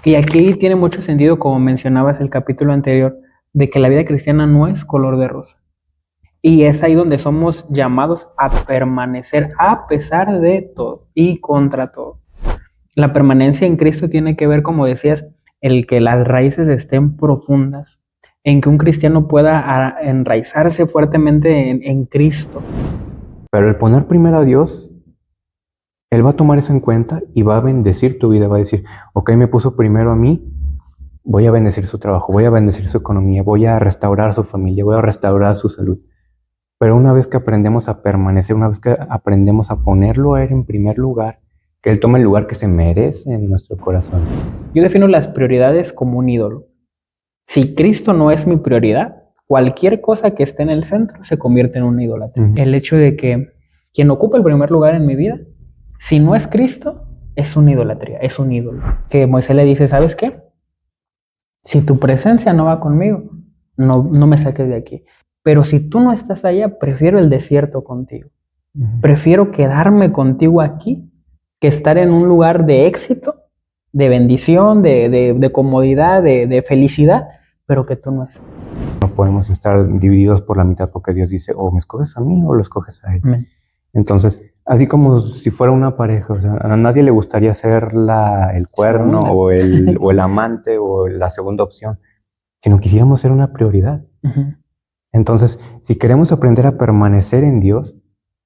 Y aquí tiene mucho sentido, como mencionabas el capítulo anterior, de que la vida cristiana no es color de rosa. Y es ahí donde somos llamados a permanecer a pesar de todo y contra todo. La permanencia en Cristo tiene que ver, como decías, el que las raíces estén profundas, en que un cristiano pueda enraizarse fuertemente en Cristo. Pero el poner primero a Dios, Él va a tomar eso en cuenta y va a bendecir tu vida. Va a decir, ok, me puso primero a mí, voy a bendecir su trabajo, voy a bendecir su economía, voy a restaurar su familia, voy a restaurar su salud. Pero una vez que aprendemos a permanecer, una vez que aprendemos a ponerlo a Él en primer lugar, que Él tome el lugar que se merece en nuestro corazón. Yo defino las prioridades como un ídolo. Si Cristo no es mi prioridad, cualquier cosa que esté en el centro se convierte en una idolatría. El hecho de que quien ocupa el primer lugar en mi vida, si no es Cristo, es una idolatría, es un ídolo. Que Moisés le dice, ¿sabes qué? Si tu presencia no va conmigo, no me saques de aquí. Pero si tú no estás allá, prefiero el desierto contigo. Prefiero quedarme contigo aquí que estar en un lugar de éxito, de bendición, de comodidad, de felicidad, pero que tú no estés. No podemos estar divididos por la mitad porque Dios dice, o me escoges a mí o lo escoges a Él. Amén. Entonces, así como si fuera una pareja, o sea, a nadie le gustaría ser el cuerno o el amante o la segunda opción, sino quisiéramos ser una prioridad. Entonces, si queremos aprender a permanecer en Dios,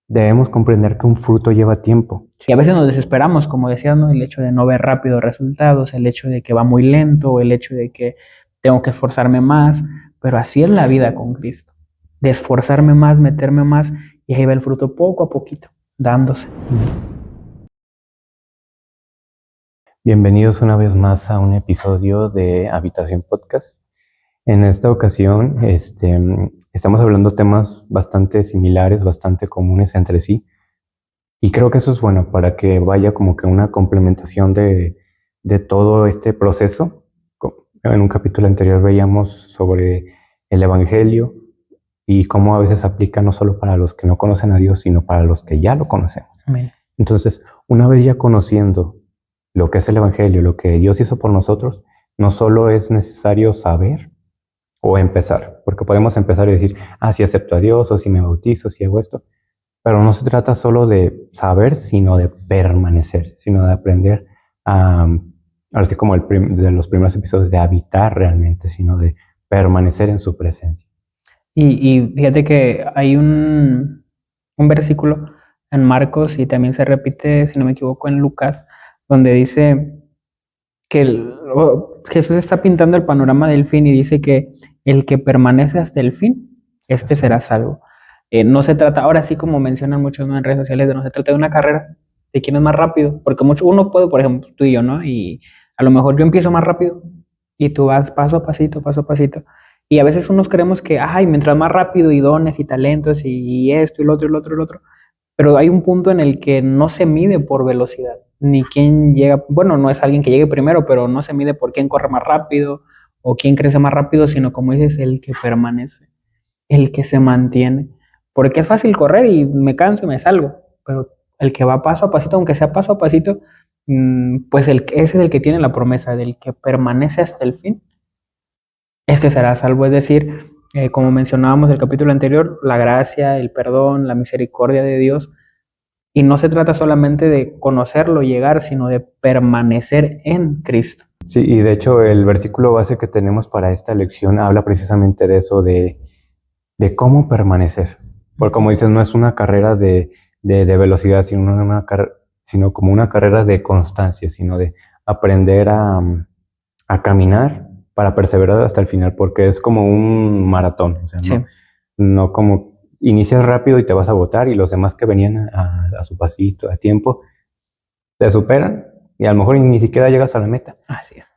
debemos comprender que un fruto lleva tiempo. Y a veces nos desesperamos, como decías, ¿no? El hecho de no ver rápido resultados, el hecho de que va muy lento, el hecho de que tengo que esforzarme más, pero así es la vida con Cristo. De esforzarme más, meterme más, y ahí va el fruto poco a poquito, dándose. Bienvenidos una vez más a un episodio de Habitación Podcast. En esta ocasión estamos hablando temas bastante similares, bastante comunes entre sí. Y creo que eso es bueno para que vaya como que una complementación de todo este proceso. En un capítulo anterior veíamos sobre el Evangelio y cómo a veces aplica no solo para los que no conocen a Dios, sino para los que ya lo conocemos. Amén. Entonces, una vez ya conociendo lo que es el Evangelio, lo que Dios hizo por nosotros, no solo es necesario saber o empezar, porque podemos empezar y decir, si acepto a Dios, o si me bautizo, si hago esto, pero no se trata solo de saber, sino de permanecer, sino de aprender a, ahora sí como de los primeros episodios, de habitar realmente, sino de permanecer en su presencia. Y fíjate que hay un versículo en Marcos y también se repite, si no me equivoco, en Lucas, donde dice que Jesús está pintando el panorama del fin y dice que el que permanece hasta el fin, este será salvo. No se trata, ahora sí como mencionan muchos, ¿no?, en redes sociales, no se trata de una carrera, de quién es más rápido, porque uno puede, por ejemplo, tú y yo, ¿no? Y a lo mejor yo empiezo más rápido y tú vas paso a pasito, paso a pasito. Y a veces unos creemos que, mientras más rápido y dones y talentos y esto y lo otro y lo otro y lo otro, pero hay un punto en el que no se mide por velocidad, ni quién llega, bueno, no es alguien que llegue primero, pero no se mide por quién corre más rápido o quién crece más rápido, sino como dices, el que permanece, el que se mantiene. Porque es fácil correr y me canso y me salgo, pero el que va paso a pasito, aunque sea paso a pasito, pues ese es el que tiene la promesa del que permanece hasta el fin. Este será salvo, es decir, como mencionábamos en el capítulo anterior, la gracia, el perdón, la misericordia de Dios. Y no se trata solamente de conocerlo, llegar, sino de permanecer en Cristo. Sí, y de hecho el versículo base que tenemos para esta lección habla precisamente de eso, de cómo permanecer. Porque como dices, no es una carrera de velocidad, sino como una carrera de constancia, sino de aprender a caminar para perseverar hasta el final, porque es como un maratón, o sea, no como inicias rápido y te vas a botar y los demás que venían a su pasito, a tiempo, te superan y a lo mejor ni siquiera llegas a la meta. Así es.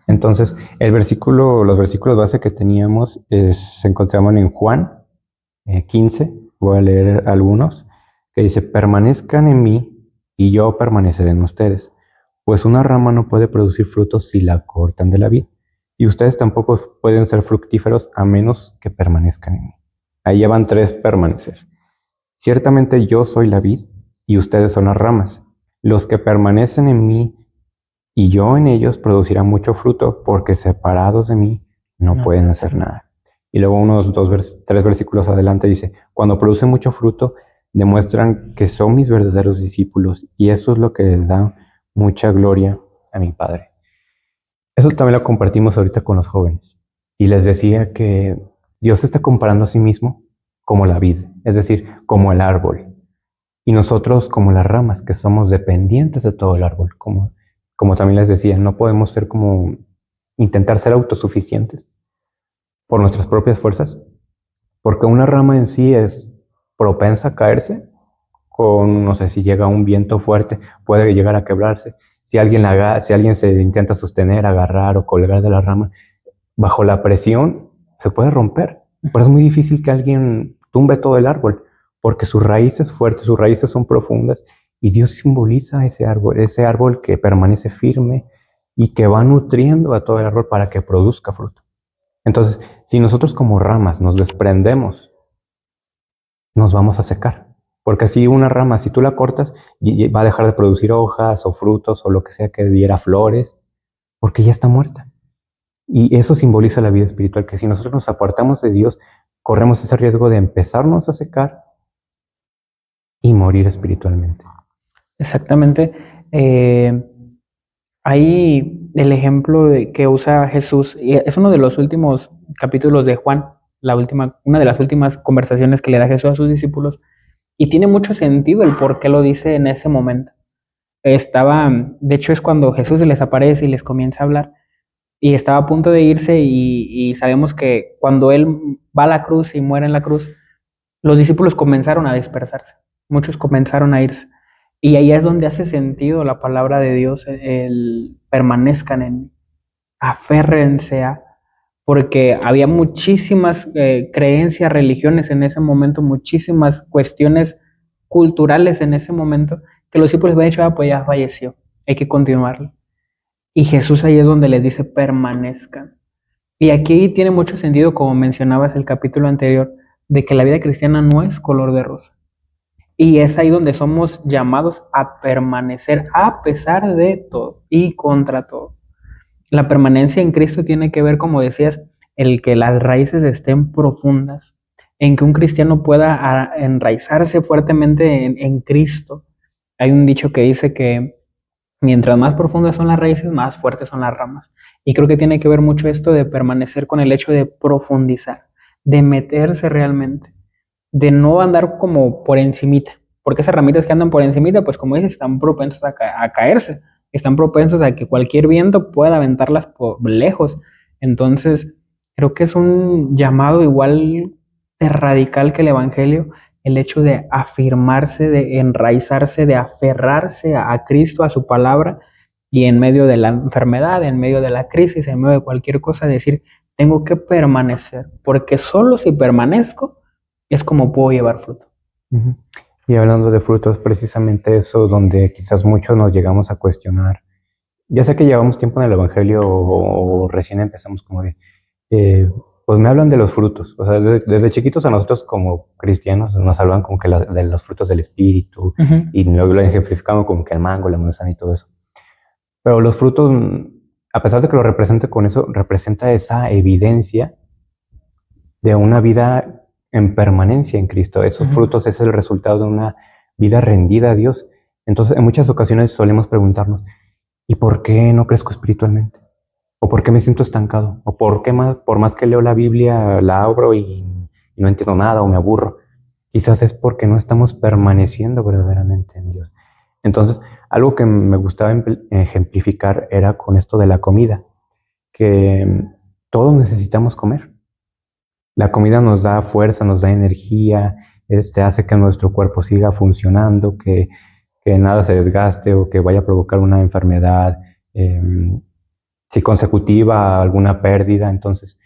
Entonces, los versículos base que teníamos se encontraban en Juan 15, voy a leer algunos, que dice, permanezcan en mí y yo permaneceré en ustedes, pues una rama no puede producir frutos si la cortan de la vid, y ustedes tampoco pueden ser fructíferos a menos que permanezcan en mí. Ahí llevan 3 permanecer. Ciertamente yo soy la vid y ustedes son las ramas. Los que permanecen en mí y yo en ellos producirá mucho fruto, porque separados de mí no No pueden puede hacer ser. nada. Y luego unos tres versículos adelante dice, cuando producen mucho fruto, demuestran que son mis verdaderos discípulos, y eso es lo que les da mucha gloria a mi Padre. Eso también lo compartimos ahorita con los jóvenes. Y les decía que Dios se está comparando a sí mismo como la vid, es decir, como el árbol. Y nosotros como las ramas, que somos dependientes de todo el árbol. Como también les decía, no podemos ser como intentar ser autosuficientes por nuestras propias fuerzas, porque una rama en sí es propensa a caerse con, no sé, si llega un viento fuerte, puede llegar a quebrarse. Si alguien se intenta sostener, agarrar o colgar de la rama, bajo la presión se puede romper. Pero es muy difícil que alguien tumbe todo el árbol, porque su raíz es fuerte, sus raíces son profundas, y Dios simboliza ese árbol que permanece firme y que va nutriendo a todo el árbol para que produzca fruto. Entonces, si nosotros como ramas nos desprendemos, nos vamos a secar. Porque si una rama, si tú la cortas, va a dejar de producir hojas o frutos o lo que sea que diera flores, porque ya está muerta. Y eso simboliza la vida espiritual, que si nosotros nos apartamos de Dios, corremos ese riesgo de empezarnos a secar y morir espiritualmente. Exactamente. Eh, Hay el ejemplo que usa Jesús, y es uno de los últimos capítulos de Juan, una de las últimas conversaciones que le da Jesús a sus discípulos, y tiene mucho sentido el por qué lo dice en ese momento. De hecho es cuando Jesús les aparece y les comienza a hablar, y estaba a punto de irse, y sabemos que cuando él va a la cruz y muere en la cruz, los discípulos comenzaron a dispersarse, muchos comenzaron a irse. Y ahí es donde hace sentido la palabra de Dios, el permanezcan en mí, aférrense a, porque había muchísimas creencias, religiones en ese momento, muchísimas cuestiones culturales en ese momento, que los discípulos habían dicho, pues ya falleció, hay que continuarlo. Y Jesús ahí es donde les dice, permanezcan. Y aquí tiene mucho sentido, como mencionabas el capítulo anterior, de que la vida cristiana no es color de rosa. Y es ahí donde somos llamados a permanecer a pesar de todo y contra todo. La permanencia en Cristo tiene que ver, como decías, el que las raíces estén profundas, en que un cristiano pueda enraizarse fuertemente en Cristo. Hay un dicho que dice que mientras más profundas son las raíces, más fuertes son las ramas. Y creo que tiene que ver mucho esto de permanecer con el hecho de profundizar, de meterse realmente, de no andar como por encimita, porque esas ramitas que andan por encimita, pues como dices, están propensos a caerse, están propensos a que cualquier viento pueda aventarlas por lejos. Entonces, creo que es un llamado igual de radical que el Evangelio, el hecho de afirmarse, de enraizarse, de aferrarse a Cristo, a su palabra, y en medio de la enfermedad, en medio de la crisis, en medio de cualquier cosa, decir, tengo que permanecer, porque solo si permanezco es como puedo llevar fruto. Uh-huh. Y hablando de frutos, precisamente eso donde quizás muchos nos llegamos a cuestionar, ya sea que llevamos tiempo en el Evangelio o recién empezamos como de, eh, pues me hablan de los frutos, o sea, desde chiquitos a nosotros como cristianos nos hablan como que de los frutos del Espíritu, y luego lo ejemplificamos como que el mango, la manzana y todo eso. Pero los frutos, a pesar de que lo represente con eso, representa esa evidencia de una vida en permanencia en Cristo. Esos frutos es el resultado de una vida rendida a Dios. Entonces, en muchas ocasiones solemos preguntarnos, ¿y por qué no crezco espiritualmente? ¿O por qué me siento estancado? ¿O por qué por más que leo la Biblia, la abro y no entiendo nada o me aburro? Quizás es porque no estamos permaneciendo verdaderamente en Dios. Entonces, algo que me gustaba ejemplificar era con esto de la comida, que todos necesitamos comer. La comida nos da fuerza, nos da energía, hace que nuestro cuerpo siga funcionando, que nada se desgaste o que vaya a provocar una enfermedad, si consecutiva, alguna pérdida. Entonces,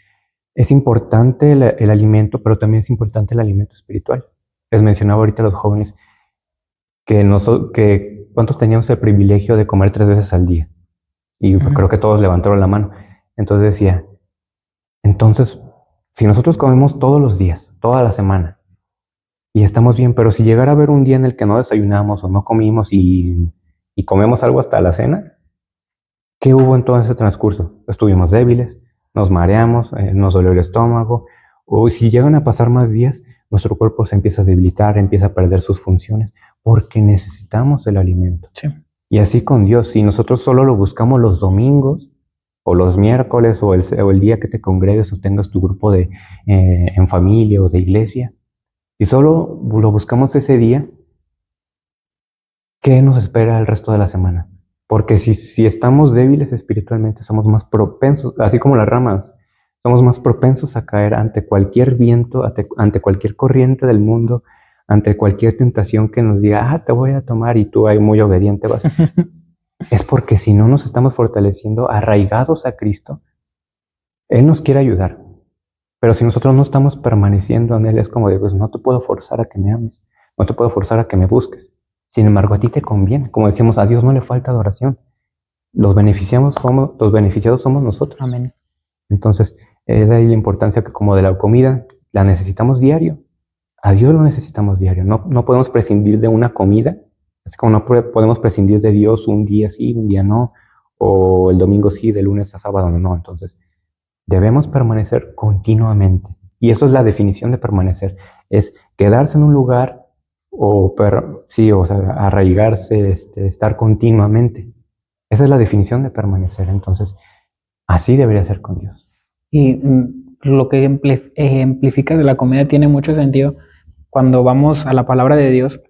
es importante el alimento, pero también es importante el alimento espiritual. Les mencionaba ahorita a los jóvenes que cuántos teníamos el privilegio de comer 3 veces al día. Y creo que todos levantaron la mano. Entonces decía, entonces, si nosotros comemos todos los días, toda la semana, y estamos bien, pero si llegara a haber un día en el que no desayunamos o no comimos y comemos algo hasta la cena, ¿qué hubo en todo ese transcurso? Estuvimos débiles, nos mareamos, nos dolió el estómago, o si llegan a pasar más días, nuestro cuerpo se empieza a debilitar, empieza a perder sus funciones, porque necesitamos el alimento. Sí. Y así con Dios, si nosotros solo lo buscamos los domingos, o los miércoles, o el día que te congregues o tengas tu grupo en familia o de iglesia, y solo lo buscamos ese día, ¿qué nos espera el resto de la semana? Porque si estamos débiles espiritualmente, somos más propensos, así como las ramas, somos más propensos a caer ante cualquier viento, ante cualquier corriente del mundo, ante cualquier tentación que nos diga, te voy a tomar, y tú ahí muy obediente vas. Es porque si no nos estamos fortaleciendo, arraigados a Cristo, Él nos quiere ayudar. Pero si nosotros no estamos permaneciendo en Él, es como de, pues no te puedo forzar a que me ames, no te puedo forzar a que me busques. Sin embargo, a ti te conviene. Como decíamos, a Dios no le falta adoración. Los beneficiados somos nosotros. Amén. Entonces, es de ahí la importancia que como de la comida, la necesitamos diario. A Dios lo necesitamos diario. No podemos prescindir de una comida, así como no podemos prescindir de Dios un día sí, un día no, o el domingo sí, de lunes a sábado no. Entonces, debemos permanecer continuamente. Y eso es la definición de permanecer. Es quedarse en un lugar arraigarse, estar continuamente. Esa es la definición de permanecer. Entonces, así debería ser con Dios. Y lo que ejemplifica de la comida tiene mucho sentido cuando vamos a la palabra de Dios,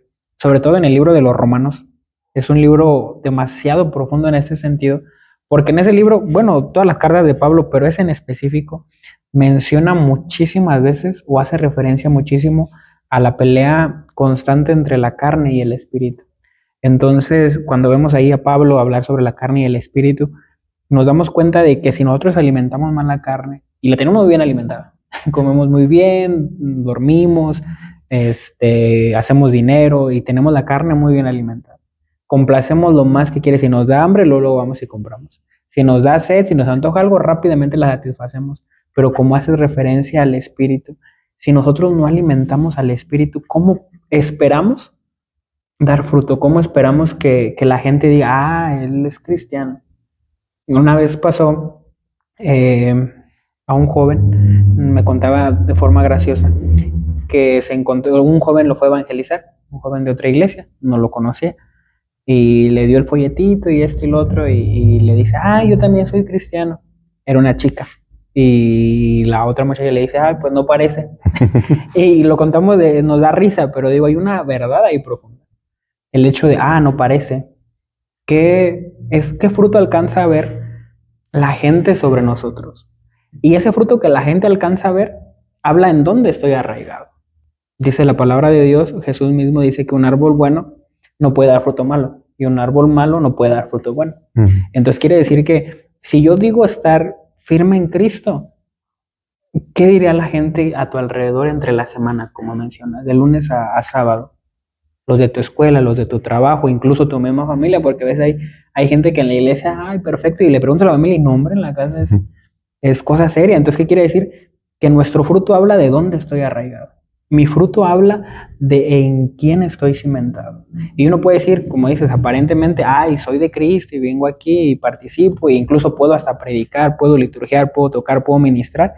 sobre todo en el libro de los Romanos. Es un libro demasiado profundo en este sentido, porque en ese libro, bueno, todas las cartas de Pablo, pero ese en específico, menciona muchísimas veces o hace referencia muchísimo a la pelea constante entre la carne y el espíritu. Entonces, cuando vemos ahí a Pablo hablar sobre la carne y el espíritu, nos damos cuenta de que si nosotros alimentamos mal la carne, y la tenemos muy bien alimentada, comemos muy bien, dormimos, hacemos dinero y tenemos la carne muy bien alimentada. Complacemos lo más que quiere. Si nos da hambre, luego vamos y compramos. Si nos da sed, si nos antoja algo, rápidamente la satisfacemos. Pero como haces referencia al espíritu, si nosotros no alimentamos al espíritu, ¿cómo esperamos dar fruto? ¿Cómo esperamos que la gente diga, él es cristiano? Una vez pasó a un joven, me contaba de forma graciosa, que se encontró, un joven lo fue a evangelizar, un joven de otra iglesia, no lo conocía, y le dio el folletito y esto y lo otro, y le dice, yo también soy cristiano. Era una chica. Y la otra muchacha le dice, pues no parece. Y lo contamos, nos da risa, pero digo, hay una verdad ahí profunda. El hecho de, no parece. ¿Qué fruto alcanza a ver la gente sobre nosotros? Y ese fruto que la gente alcanza a ver, habla en dónde estoy arraigado. Dice la palabra de Dios, Jesús mismo dice que un árbol bueno no puede dar fruto malo, y un árbol malo no puede dar fruto bueno. Entonces quiere decir que si yo digo estar firme en Cristo, ¿qué diría la gente a tu alrededor entre la semana, como mencionas, de lunes a sábado? Los de tu escuela, los de tu trabajo, incluso tu misma familia, porque a veces hay gente que en la iglesia, perfecto, y le pregunta a la familia y nombre en la casa es cosa seria. Entonces, ¿qué quiere decir? Que nuestro fruto habla de dónde estoy arraigado. Mi fruto habla de en quién estoy cimentado. Y uno puede decir, como dices, aparentemente, soy de Cristo y vengo aquí y participo, e incluso puedo hasta predicar, puedo liturgiar, puedo tocar, puedo ministrar,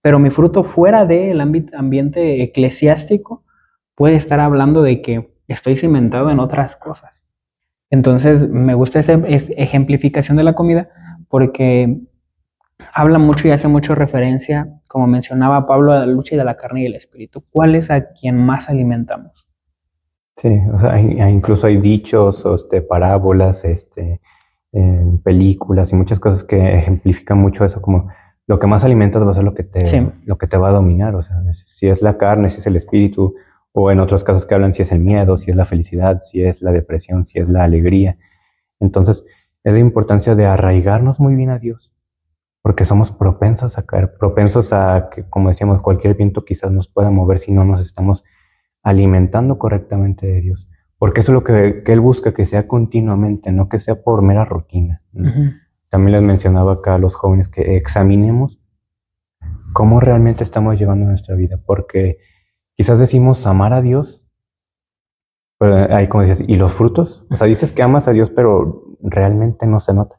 pero mi fruto fuera del ambiente eclesiástico puede estar hablando de que estoy cimentado en otras cosas. Entonces, me gusta esa ejemplificación de la comida porque habla mucho y hace mucho referencia, como mencionaba Pablo, a la lucha de la carne y el espíritu. ¿Cuál es a quien más alimentamos? Sí, o sea, incluso hay dichos, parábolas, películas y muchas cosas que ejemplifican mucho eso, como lo que más alimentas va a ser lo que te va a dominar. O sea, si es la carne, si es el espíritu, o en otros casos que hablan si es el miedo, si es la felicidad, si es la depresión, si es la alegría. Entonces, es la importancia de arraigarnos muy bien a Dios, porque somos propensos a caer, propensos a que, como decíamos, cualquier viento quizás nos pueda mover si no nos estamos alimentando correctamente de Dios. Porque eso es lo que Él busca, que sea continuamente, no que sea por mera rutina. También les mencionaba acá a los jóvenes que examinemos cómo realmente estamos llevando nuestra vida, porque quizás decimos amar a Dios, pero ahí como dices, ¿y los frutos? O sea, dices que amas a Dios, pero realmente no se nota.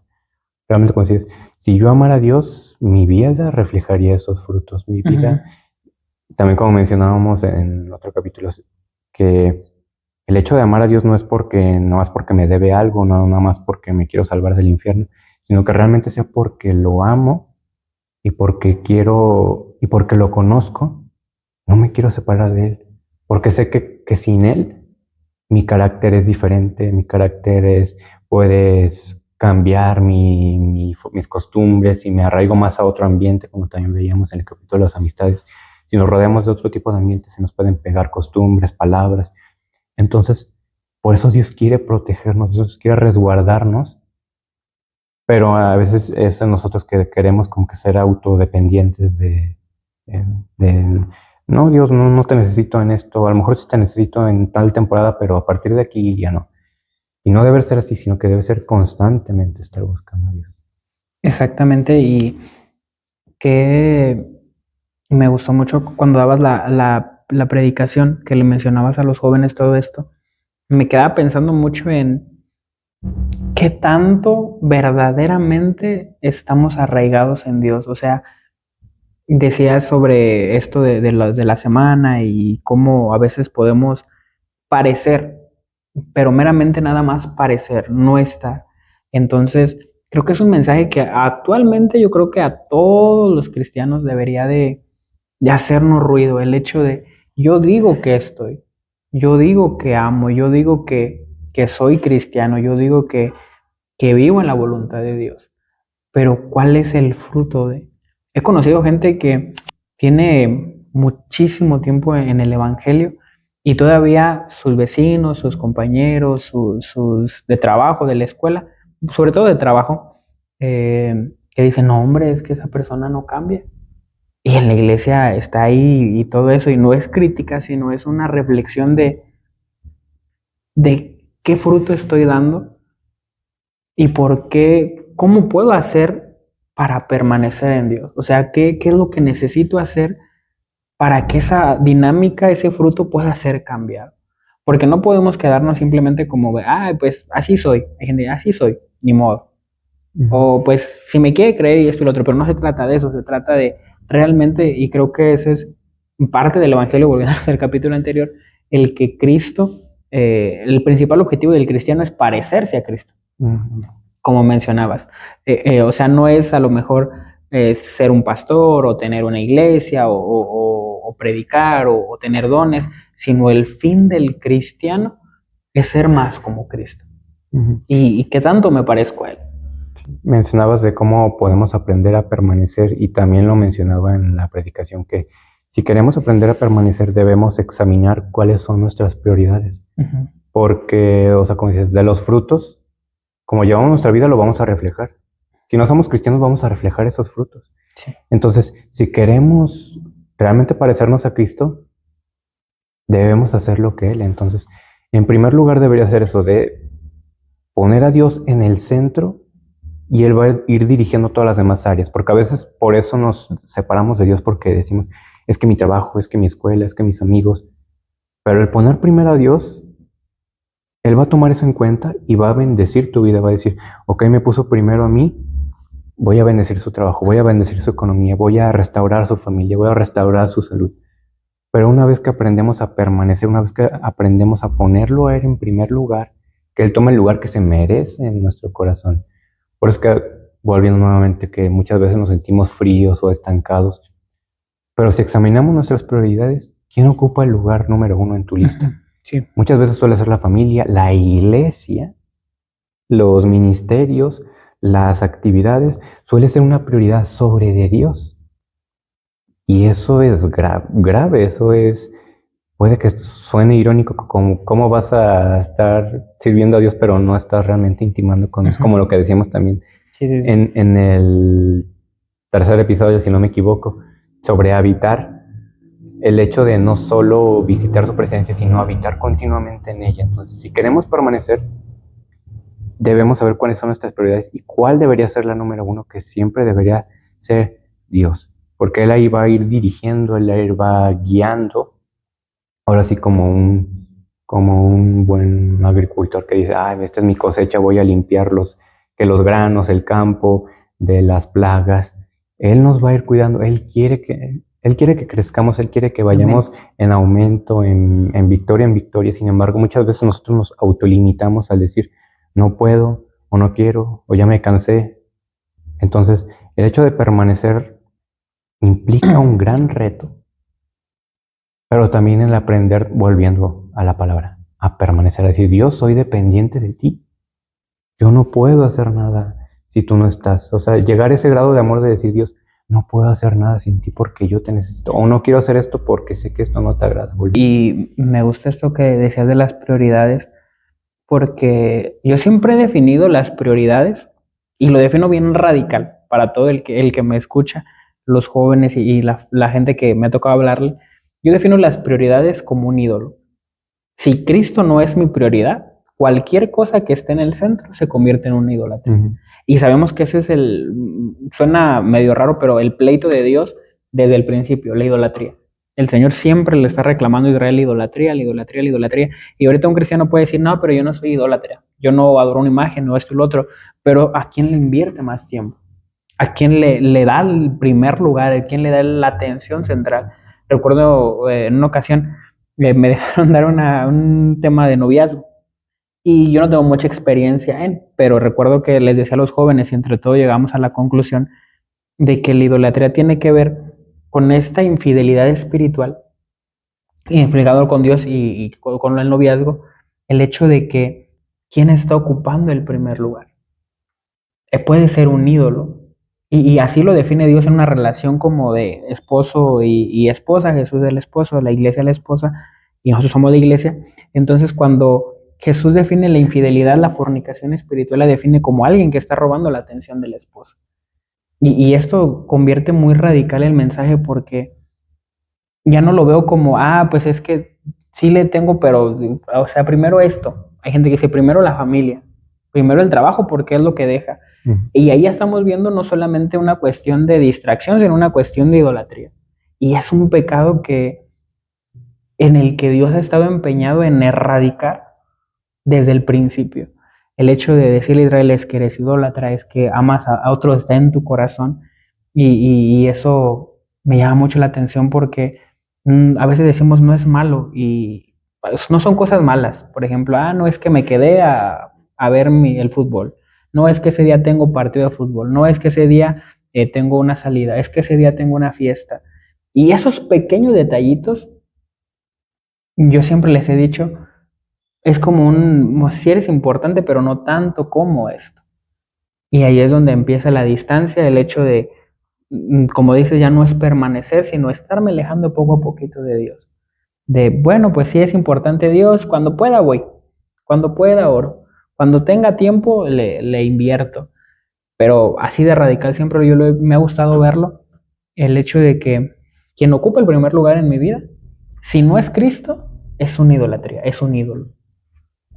realmente como dices, si yo amara a Dios, mi vida reflejaría esos frutos. Mi vida, también como mencionábamos en otro capítulo, que el hecho de amar a Dios no es porque, no es porque me debe algo, no nada más porque me quiero salvar del infierno, sino que realmente sea porque lo amo y porque quiero, y porque lo conozco, no me quiero separar de Él. Porque sé que sin Él mi carácter es diferente, mi carácter es, puedes cambiar mis costumbres y me arraigo más a otro ambiente, como también veíamos en el capítulo de las amistades. Si nos rodeamos de otro tipo de ambientes, se nos pueden pegar costumbres, palabras. Entonces, por eso Dios quiere protegernos, Dios quiere resguardarnos, pero a veces es en nosotros que queremos como que ser autodependientes de no, Dios, no, no te necesito en esto, a lo mejor sí te necesito en tal temporada, pero a partir de aquí ya no. Y no debe ser así, sino que debe ser constantemente estar buscando a Dios. Exactamente, y que me gustó mucho cuando dabas la predicación, que le mencionabas a los jóvenes todo esto. Me quedaba pensando mucho en qué tanto verdaderamente estamos arraigados en Dios. O sea, decías sobre esto de la semana y cómo a veces podemos parecer, pero meramente nada más parecer, no estar. Entonces, creo que es un mensaje que actualmente yo creo que a todos los cristianos debería de hacernos ruido, el hecho de yo digo que estoy, yo digo que amo, yo digo que soy cristiano, yo digo que vivo en la voluntad de Dios, pero ¿cuál es el fruto de? He conocido gente que tiene muchísimo tiempo en el Evangelio y todavía sus vecinos, sus compañeros, sus de trabajo, de la escuela, sobre todo de trabajo, que dicen, no hombre, es que esa persona no cambia. Y en la iglesia está ahí y todo eso, y no es crítica, sino es una reflexión de qué fruto estoy dando y por qué, cómo puedo hacer para permanecer en Dios. O sea, qué es lo que necesito hacer para que esa dinámica, ese fruto pueda ser cambiado. Porque no podemos quedarnos simplemente como, pues así soy. Hay gente, así soy, ni modo. O pues si me quiere creer y esto y lo otro, pero no se trata de eso, se trata de realmente, y creo que ese es parte del Evangelio, volviendo al capítulo anterior, el que Cristo, el principal objetivo del cristiano es parecerse a Cristo, como mencionabas. O sea, no es a lo mejor ser un pastor o tener una iglesia o predicar o tener dones, sino el fin del cristiano es ser más como Cristo. Y qué tanto me parezco a Él. Mencionabas de cómo podemos aprender a permanecer y también lo mencionaba en la predicación que si queremos aprender a permanecer debemos examinar cuáles son nuestras prioridades. Porque, o sea, como dices, de los frutos, como llevamos nuestra vida, lo vamos a reflejar. Si no somos cristianos, vamos a reflejar esos frutos. Sí. Entonces, si queremos realmente parecernos a Cristo, debemos hacer lo que Él. Entonces, en primer lugar debería ser eso de poner a Dios en el centro y Él va a ir dirigiendo todas las demás áreas, porque a veces por eso nos separamos de Dios, porque decimos, es que mi trabajo, es que mi escuela, es que mis amigos, pero el poner primero a Dios, Él va a tomar eso en cuenta y va a bendecir tu vida, va a decir, ok, me puso primero a mí, voy a bendecir su trabajo, voy a bendecir su economía, voy a restaurar su familia, voy a restaurar su salud. Pero una vez que aprendemos a permanecer, una vez que aprendemos a ponerlo a Él en primer lugar, que Él tome el lugar que se merece en nuestro corazón. Por eso que, volviendo nuevamente, que muchas veces nos sentimos fríos o estancados. Pero si examinamos nuestras prioridades, ¿quién ocupa el lugar número 1 en tu lista? Sí. Muchas veces suele ser la familia, la iglesia, los ministerios, las actividades. Suele ser una prioridad sobre de Dios. Y eso es grave, eso es, puede que suene irónico, como cómo vas a estar sirviendo a Dios, pero no estás realmente intimando con Dios, como lo que decíamos también Sí. en el tercer episodio, si no me equivoco, sobre habitar, el hecho de no solo visitar su presencia, sino habitar continuamente en ella. Entonces, si queremos permanecer, debemos saber cuáles son nuestras prioridades y cuál debería ser la número 1, que siempre debería ser Dios. Porque Él ahí va a ir dirigiendo, Él va guiando. Ahora sí, como un buen agricultor que dice, esta es mi cosecha, voy a limpiar que los granos, el campo, de las plagas. Él nos va a ir cuidando. Él quiere que crezcamos, Él quiere que vayamos en aumento, en victoria en victoria. Sin embargo, muchas veces nosotros nos autolimitamos al decir, no puedo, o no quiero, o ya me cansé. Entonces, el hecho de permanecer implica un gran reto, pero también el aprender, volviendo a la palabra, a permanecer, a decir, Dios, soy dependiente de ti. Yo no puedo hacer nada si tú no estás. O sea, llegar a ese grado de amor de decir, Dios, no puedo hacer nada sin ti porque yo te necesito. O no quiero hacer esto porque sé que esto no te agrada. Y me gusta esto que decías de las prioridades, porque yo siempre he definido las prioridades y lo defino bien radical para todo el que me escucha, los jóvenes y la gente que me ha tocado hablarle. Yo defino las prioridades como un ídolo. Si Cristo no es mi prioridad, cualquier cosa que esté en el centro se convierte en una idolatría. Y sabemos que ese es suena medio raro, pero el pleito de Dios desde el principio, la idolatría. El Señor siempre le está reclamando a Israel la idolatría, la idolatría, la idolatría. Y ahorita un cristiano puede decir, no, pero yo no soy idólatra, yo no adoro una imagen, no esto y lo otro. Pero ¿a quién le invierte más tiempo? ¿A quién le da el primer lugar? ¿A quién le da la atención central? Recuerdo en una ocasión me dejaron dar un tema de noviazgo y yo no tengo mucha experiencia pero recuerdo que les decía a los jóvenes y entre todo llegamos a la conclusión de que la idolatría tiene que ver con esta infidelidad espiritual implicado con Dios y con el noviazgo, el hecho de que quién está ocupando el primer lugar. Puede ser un ídolo. Y así lo define Dios en una relación como de esposo y esposa. Jesús es el esposo, la iglesia es la esposa y nosotros somos la iglesia. Entonces cuando Jesús define la infidelidad, la fornicación espiritual la define como alguien que está robando la atención de la esposa. Y esto convierte muy radical el mensaje porque ya no lo veo como, pues es que sí le tengo, pero, o sea, primero esto. Hay gente que dice, primero la familia, primero el trabajo porque es lo que deja. Y ahí ya estamos viendo no solamente una cuestión de distracción, sino una cuestión de idolatría. Y es un pecado en el que Dios ha estado empeñado en erradicar desde el principio. El hecho de decirle a Israel es que eres idólatra, es que amas a otro, está en tu corazón. Y eso me llama mucho la atención porque a veces decimos no es malo y pues, no son cosas malas. Por ejemplo, no es que me quedé a ver el fútbol. No es que ese día tengo partido de fútbol. No es que ese día tengo una salida. Es que ese día tengo una fiesta. Y esos pequeños detallitos, yo siempre les he dicho, es como si eres importante, pero no tanto como esto. Y ahí es donde empieza la distancia, el hecho de, como dices, ya no es permanecer, sino estarme alejando poco a poquito de Dios. De, bueno, pues sí es importante Dios, cuando pueda voy, cuando pueda oro, cuando tenga tiempo le invierto. Pero así de radical siempre me ha gustado verlo, el hecho de que quien ocupa el primer lugar en mi vida, si no es Cristo, es una idolatría, es un ídolo.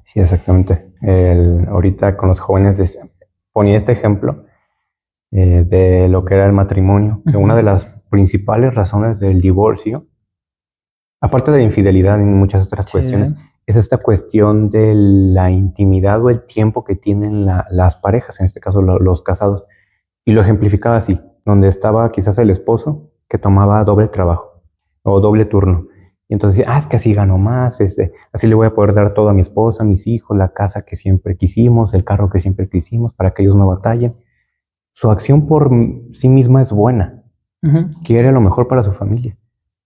Sí, exactamente. Ahorita con los jóvenes ponía este ejemplo de lo que era el matrimonio, que una de las principales razones del divorcio, aparte de la infidelidad y muchas otras cuestiones, es esta cuestión de la intimidad o el tiempo que tienen las parejas, en este caso los casados. Y lo ejemplificaba así, donde estaba quizás el esposo que tomaba doble trabajo o doble turno. Y entonces, es que así gano más, así le voy a poder dar todo a mi esposa, a mis hijos, la casa que siempre quisimos, el carro que siempre quisimos, para que ellos no batallen. Su acción por sí misma es buena, quiere lo mejor para su familia.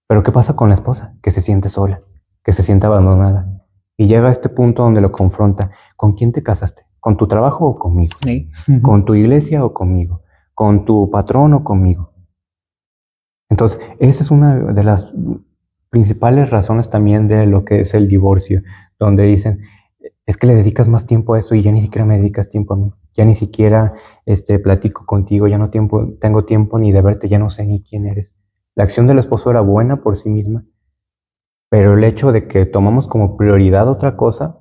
Pero ¿qué pasa con la esposa? Que se siente sola, que se siente abandonada. Y llega a este punto donde lo confronta. ¿Con quién te casaste? ¿Con tu trabajo o conmigo? Sí. ¿Con tu iglesia o conmigo? ¿Con tu patrón o conmigo? Entonces, esa es una de las principales razones también de lo que es el divorcio, donde dicen, es que le dedicas más tiempo a eso y ya ni siquiera me dedicas tiempo a mí, ya ni siquiera platico contigo, ya no tengo tiempo ni de verte, ya no sé ni quién eres. La acción del esposo era buena por sí misma, pero el hecho de que tomamos como prioridad otra cosa,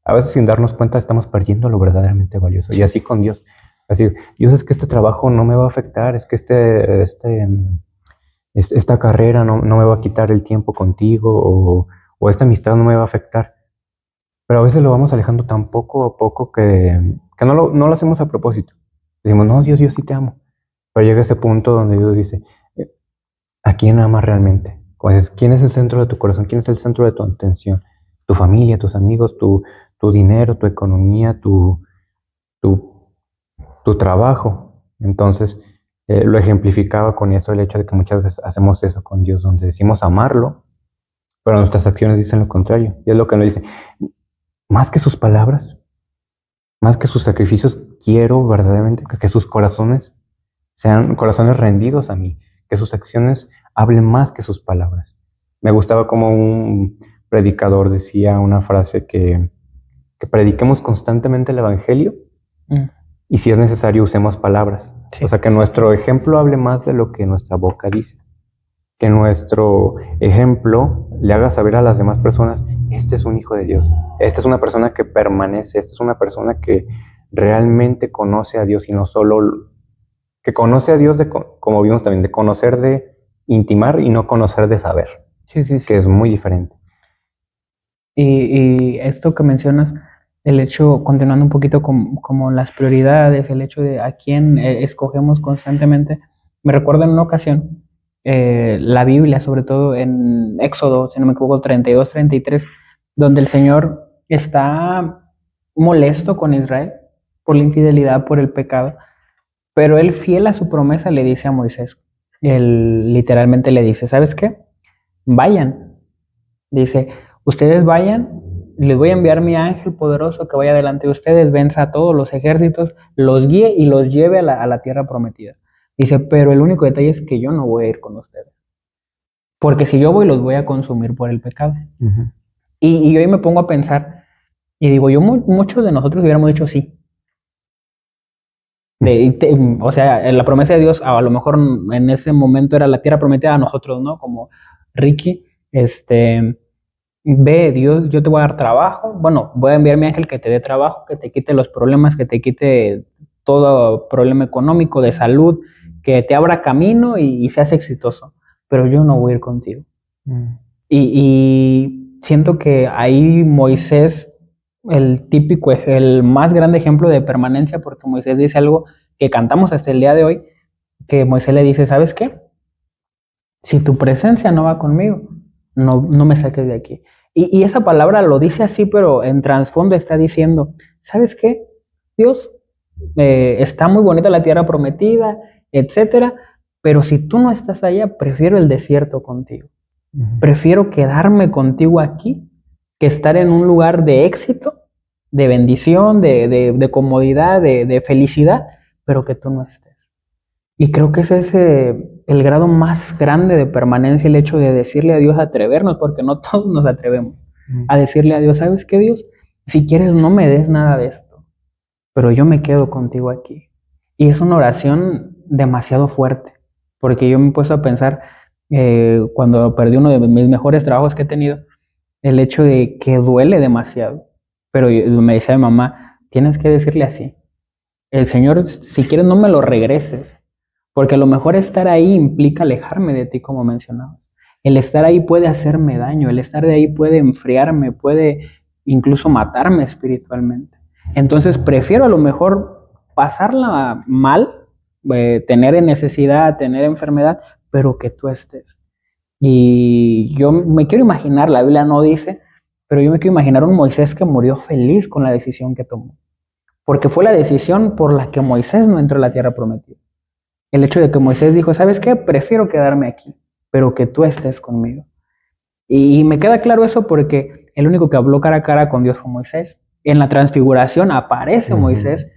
a veces sin darnos cuenta estamos perdiendo lo verdaderamente valioso. Y así con Dios. Así, Dios, es que este trabajo no me va a afectar, es que esta carrera no me va a quitar el tiempo contigo o esta amistad no me va a afectar. Pero a veces lo vamos alejando tan poco a poco que que no lo hacemos a propósito. Decimos, no, Dios, yo sí te amo. Pero llega ese punto donde Dios dice, ¿a quién amas realmente? Como dices, ¿quién es el centro de tu corazón? ¿Quién es el centro de tu atención? Tu familia, tus amigos, tu dinero, tu economía, tu trabajo. Entonces, lo ejemplificaba con eso, el hecho de que muchas veces hacemos eso con Dios, donde decimos amarlo, pero nuestras acciones dicen lo contrario. Y es lo que nos dice, más que sus palabras, más que sus sacrificios, quiero verdaderamente que sus corazones sean corazones rendidos a mí, que sus acciones hablen más que sus palabras. Me gustaba como un predicador decía una frase que prediquemos constantemente el evangelio y si es necesario usemos palabras. Sí, o sea, que nuestro ejemplo hable más de lo que nuestra boca dice. Que nuestro ejemplo le haga saber a las demás personas, este es un hijo de Dios, esta es una persona que permanece, esta es una persona que realmente conoce a Dios y no solo que conoce a Dios, como vimos también, de conocer, de intimar y no conocer de saber, sí. Que es muy diferente. Y esto que mencionas, el hecho, continuando un poquito como las prioridades, el hecho de a quién escogemos constantemente, me recuerda en una ocasión, la Biblia, sobre todo en Éxodo, si no me equivoco, 32, 33, donde el Señor está molesto con Israel por la infidelidad, por el pecado, pero él, fiel a su promesa, le dice a Moisés, él literalmente le dice, ¿sabes qué? Vayan. Dice, ustedes vayan, les voy a enviar mi ángel poderoso que vaya delante de ustedes, venza a todos los ejércitos, los guíe y los lleve a la tierra prometida. Dice, pero el único detalle es que yo no voy a ir con ustedes. Porque si yo voy, los voy a consumir por el pecado. Uh-huh. Y yo ahí me pongo a pensar, y digo, muchos de nosotros hubiéramos dicho sí. O sea, la promesa de Dios, a lo mejor en ese momento era la tierra prometida a nosotros, ¿no? Como Ricky, ve, Dios, yo te voy a dar trabajo, bueno, voy a enviar mi ángel que te dé trabajo, que te quite los problemas, que te quite todo problema económico, de salud, que te abra camino y seas exitoso, pero yo no voy a ir contigo. Y siento que ahí Moisés, el típico, el más grande ejemplo de permanencia, porque Moisés dice algo que cantamos hasta el día de hoy, que Moisés le dice, ¿sabes qué? Si tu presencia no va conmigo, no me saques de aquí. Y esa palabra lo dice así, pero en trasfondo está diciendo, ¿sabes qué? Dios, está muy bonita la tierra prometida, etcétera, pero si tú no estás allá, prefiero el desierto contigo. Uh-huh. Prefiero quedarme contigo aquí que estar en un lugar de éxito, de bendición, de comodidad, de felicidad, pero que tú no estés. Y creo que ese es el grado más grande de permanencia, el hecho de decirle a Dios, atrevernos, porque no todos nos atrevemos, a decirle a Dios, ¿sabes qué, Dios? Si quieres no me des nada de esto, pero yo me quedo contigo aquí. Y es una oración demasiado fuerte, porque yo me he puesto a pensar, cuando perdí uno de mis mejores trabajos que he tenido, el hecho de que duele demasiado, pero me decía mi mamá, tienes que decirle así, el Señor, si quieres no me lo regreses, porque a lo mejor estar ahí implica alejarme de ti, como mencionabas. El estar ahí puede hacerme daño, el estar de ahí puede enfriarme, puede incluso matarme espiritualmente. Entonces prefiero a lo mejor pasarla mal, tener necesidad, tener enfermedad, pero que tú estés. Y yo me quiero imaginar, la Biblia no dice, pero yo me quiero imaginar un Moisés que murió feliz con la decisión que tomó. Porque fue la decisión por la que Moisés no entró a la tierra prometida. El hecho de que Moisés dijo, ¿sabes qué? Prefiero quedarme aquí, pero que tú estés conmigo. Y me queda claro eso porque el único que habló cara a cara con Dios fue Moisés. En la transfiguración aparece Moisés.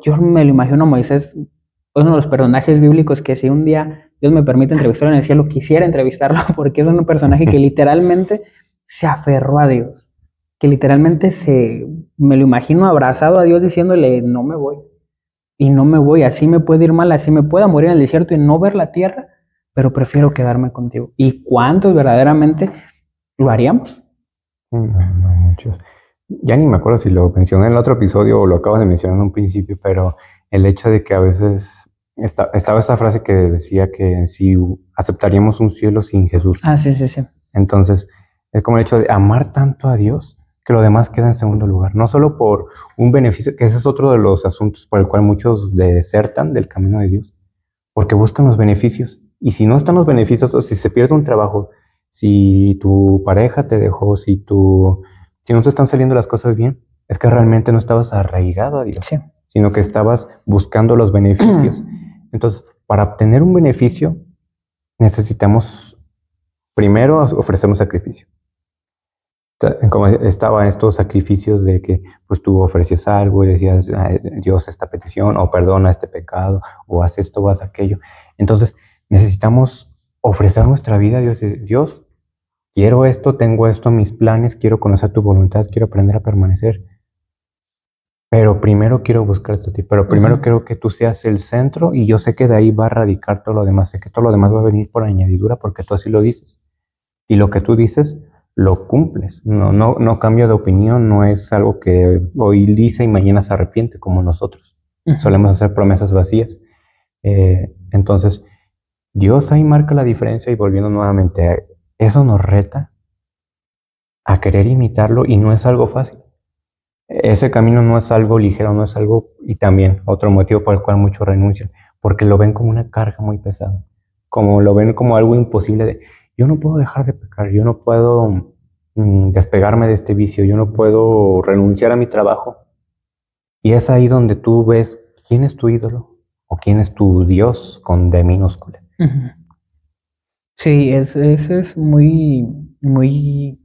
Yo me lo imagino a Moisés, uno de los personajes bíblicos que si un día Dios me permite entrevistarlo en el cielo, quisiera entrevistarlo porque es un personaje que literalmente se aferró a Dios. Que literalmente me lo imagino abrazado a Dios diciéndole, no me voy. Y no me voy, así me puede ir mal, así me pueda morir en el desierto y no ver la tierra, pero prefiero quedarme contigo. ¿Y cuántos verdaderamente lo haríamos? No, muchos. Ya ni me acuerdo si lo mencioné en el otro episodio o lo acabo de mencionar en un principio, pero el hecho de que a veces estaba esta frase que decía que si aceptaríamos un cielo sin Jesús. Sí. Entonces, es como el hecho de amar tanto a Dios que lo demás queda en segundo lugar. No solo por un beneficio, que ese es otro de los asuntos por el cual muchos desertan del camino de Dios, porque buscan los beneficios. Y si no están los beneficios, o si se pierde un trabajo, si tu pareja te dejó, si no te están saliendo las cosas bien, es que realmente no estabas arraigado a Dios, Sí. sino que estabas buscando los beneficios. Entonces, para obtener un beneficio, necesitamos primero ofrecer un sacrificio. Como estaban estos sacrificios de que pues tú ofreces algo y decías, Dios, esta petición, o perdona este pecado, o haz esto, o haz aquello. Entonces necesitamos ofrecer nuestra vida a Dios. Dios, quiero esto, tengo esto en mis planes, quiero conocer tu voluntad, quiero aprender a permanecer. Pero primero quiero buscarte a ti, pero primero quiero que tú seas el centro, y yo sé que de ahí va a radicar todo lo demás. Sé que todo lo demás va a venir por añadidura porque tú así lo dices. Y lo que tú dices, lo cumples. No cambia de opinión, no es algo que hoy dice y mañana se arrepiente como nosotros. Solemos hacer promesas vacías. Entonces, Dios ahí marca la diferencia, y volviendo nuevamente, eso nos reta a querer imitarlo, y no es algo fácil. Ese camino no es algo ligero, no es algo, y también otro motivo por el cual muchos renuncian, porque lo ven como una carga muy pesada, como lo ven como algo imposible de, yo no puedo dejar de pecar, yo no puedo despegarme de este vicio, yo no puedo renunciar a mi trabajo. Y es ahí donde tú ves quién es tu ídolo o quién es tu Dios con D minúscula. Sí, eso es muy, muy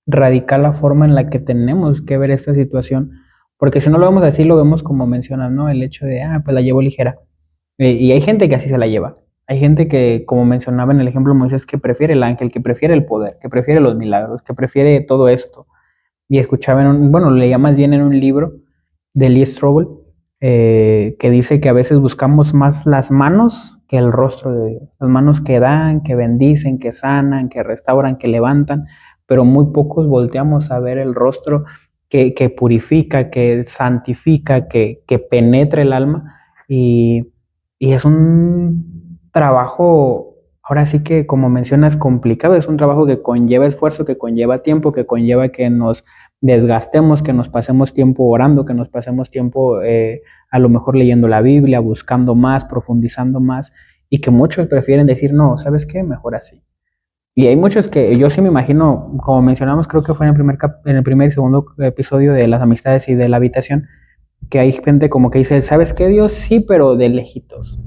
radical la forma en la que tenemos que ver esta situación, porque si no lo vemos así, lo vemos como mencionas, ¿no? El hecho de, pues la llevo ligera. Y hay gente que así se la lleva. Hay gente que, como mencionaba en el ejemplo Moisés, que prefiere el ángel, que prefiere el poder, que prefiere los milagros, que prefiere todo esto. Y escuchaba bueno, leía más bien en un libro de Lee Strobel, que dice que a veces buscamos más las manos que el rostro de Dios. Las manos que dan, que bendicen, que sanan, que restauran, que levantan, pero muy pocos volteamos a ver el rostro que purifica, que santifica, que penetra el alma. Y es un trabajo, ahora sí que como mencionas, complicado. Es un trabajo que conlleva esfuerzo, que conlleva tiempo, que conlleva que nos desgastemos, que nos pasemos tiempo orando, que nos pasemos tiempo a lo mejor leyendo la Biblia, buscando más, profundizando más, y que muchos prefieren decir, no, ¿sabes qué? Mejor así. Y hay muchos que yo sí me imagino, como mencionamos, creo que fue en el primer y segundo episodio de las amistades y de la habitación, que hay gente como que dice, ¿sabes qué, Dios? Sí, pero de lejitos.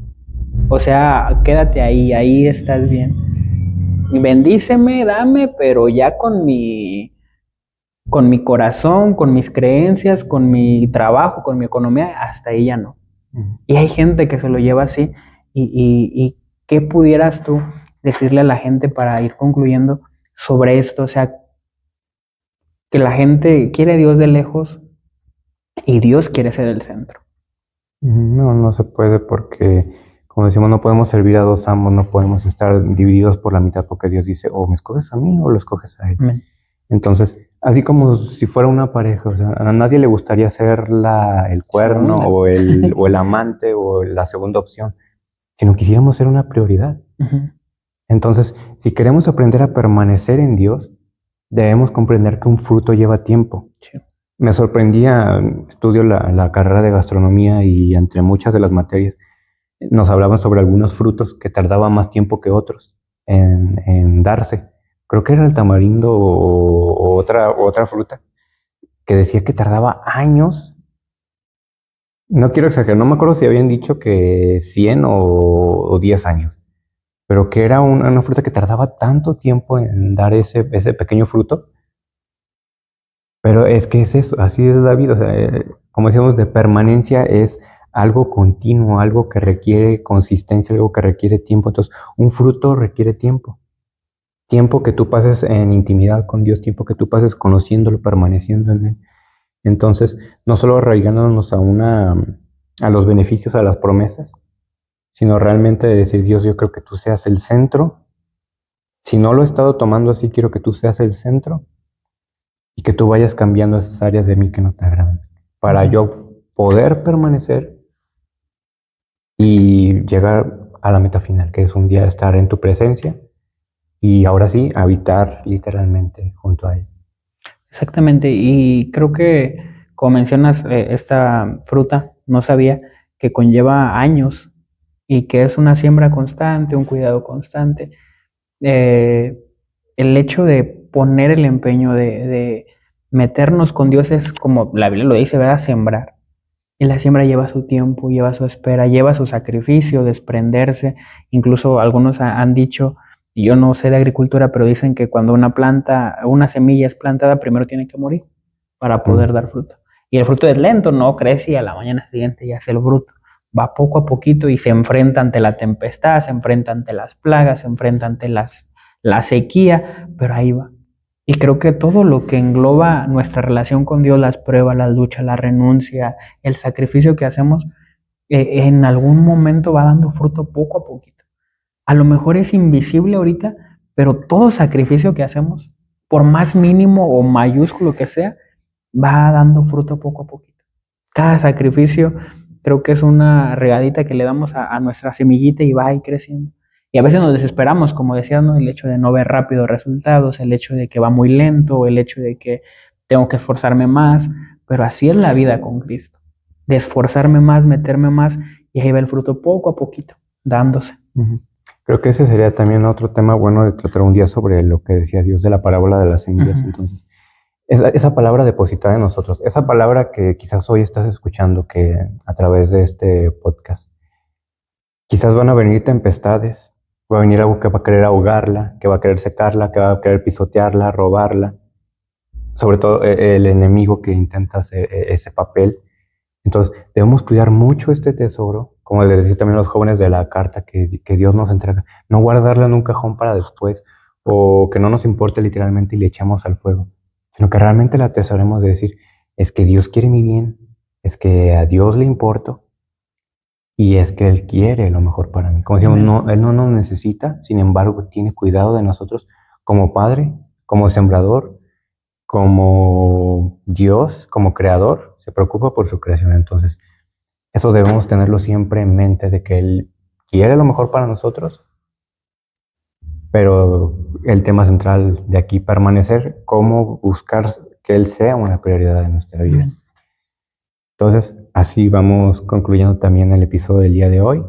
O sea, quédate ahí, ahí estás bien. Bendíceme, dame, pero ya con mi corazón, con mis creencias, con mi trabajo, con mi economía, hasta ahí ya no. Y hay gente que se lo lleva así. ¿Y qué pudieras tú decirle a la gente para ir concluyendo sobre esto? O sea, que la gente quiere a Dios de lejos y Dios quiere ser el centro. No se puede, porque, como decimos, no podemos servir a dos amos, no podemos estar divididos por la mitad, porque Dios dice, o me escoges a mí o lo escoges a él. Amén. Entonces, así como si fuera una pareja, o sea, a nadie le gustaría ser el cuerno o el amante o la segunda opción, sino quisiéramos ser una prioridad. Entonces, si queremos aprender a permanecer en Dios, debemos comprender que un fruto lleva tiempo. Sí. Me sorprendía, estudio la carrera de gastronomía, y entre muchas de las materias nos hablaban sobre algunos frutos que tardaban más tiempo que otros en darse. Creo que era el tamarindo o otra fruta, que decía que tardaba años. No quiero exagerar, no me acuerdo si habían dicho que 100 o 10 años, pero que era una fruta que tardaba tanto tiempo en dar ese pequeño fruto. Pero es que es eso, así es la vida. O sea, como decíamos, de permanencia es algo continuo, algo que requiere consistencia, algo que requiere tiempo. Entonces, un fruto requiere tiempo. Tiempo que tú pases en intimidad con Dios, tiempo que tú pases conociéndolo, permaneciendo en Él. Entonces, no solo arraigándonos a los beneficios, a las promesas, sino realmente de decir, Dios, yo creo que tú seas el centro. Si no lo he estado tomando así, quiero que tú seas el centro, y que tú vayas cambiando esas áreas de mí que no te agradan, para yo poder permanecer y llegar a la meta final, que es un día estar en tu presencia y ahora sí habitar literalmente junto a Él. Exactamente, y creo que, como mencionas, esta fruta, no sabía que conlleva años y que es una siembra constante, un cuidado constante. Eh, el hecho de poner el empeño, de meternos con Dios es como la Biblia lo dice, ¿verdad? Sembrar. Y la siembra lleva su tiempo, lleva su espera, lleva su sacrificio, desprenderse. Incluso algunos han dicho, y yo no sé de agricultura, pero dicen que cuando una planta, una semilla es plantada, primero tiene que morir para Mm. poder dar fruto. Y el fruto es lento, no crece y a la mañana siguiente ya es el fruto. Va poco a poquito y se enfrenta ante la tempestad, se enfrenta ante las plagas, se enfrenta ante la sequía, pero ahí va. Y creo que todo lo que engloba nuestra relación con Dios, las pruebas, las luchas, la renuncia, el sacrificio que hacemos, en algún momento va dando fruto poco a poquito. A lo mejor es invisible ahorita, pero todo sacrificio que hacemos, por más mínimo o mayúsculo que sea, va dando fruto poco a poquito. Cada sacrificio creo que es una regadita que le damos a nuestra semillita y va ahí creciendo. Y a veces nos desesperamos, como decías, ¿no? El hecho de no ver rápido resultados, el hecho de que va muy lento, el hecho de que tengo que esforzarme más, pero así es la vida con Cristo. De esforzarme más, meterme más, y ahí va el fruto poco a poquito, dándose. Ujú. Creo que ese sería también otro tema bueno de tratar un día sobre lo que decía Dios de la parábola de las semillas. Ujú. Entonces, esa palabra depositada en nosotros, esa palabra que quizás hoy estás escuchando que a través de este podcast, quizás van a venir tempestades, va a venir algo que va a querer ahogarla, que va a querer secarla, que va a querer pisotearla, robarla, sobre todo el enemigo que intenta hacer ese papel. Entonces, debemos cuidar mucho este tesoro, como les decía también a los jóvenes de la carta que Dios nos entrega, no guardarla en un cajón para después, o que no nos importe literalmente y le echamos al fuego, sino que realmente la atesoremos de decir, es que Dios quiere mi bien, es que a Dios le importo, y es que Él quiere lo mejor para mí. Como decíamos, Amén. no, Él no nos necesita, sin embargo, tiene cuidado de nosotros como Padre, como Sembrador, como Dios, como Creador, se preocupa por su creación. Entonces, eso debemos tenerlo siempre en mente, de que Él quiere lo mejor para nosotros, pero el tema central de aquí, permanecer, cómo buscar que Él sea una prioridad de nuestra vida. Amén. Entonces, así vamos concluyendo también el episodio del día de hoy.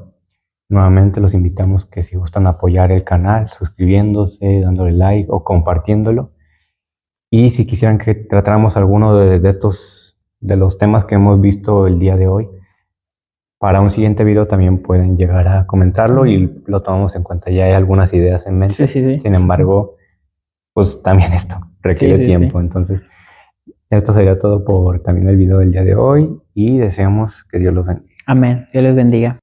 Nuevamente los invitamos que si gustan apoyar el canal, suscribiéndose, dándole like o compartiéndolo. Y si quisieran que tratáramos alguno de estos, de los temas que hemos visto el día de hoy, para un siguiente video también pueden llegar a comentarlo y lo tomamos en cuenta. Ya hay algunas ideas en Sí, mente. sí, sí. Sin embargo, pues también esto Sí, requiere sí, tiempo. sí. Entonces, esto sería todo por también el video del día de hoy y deseamos que Dios los bendiga. Amén. Dios les bendiga.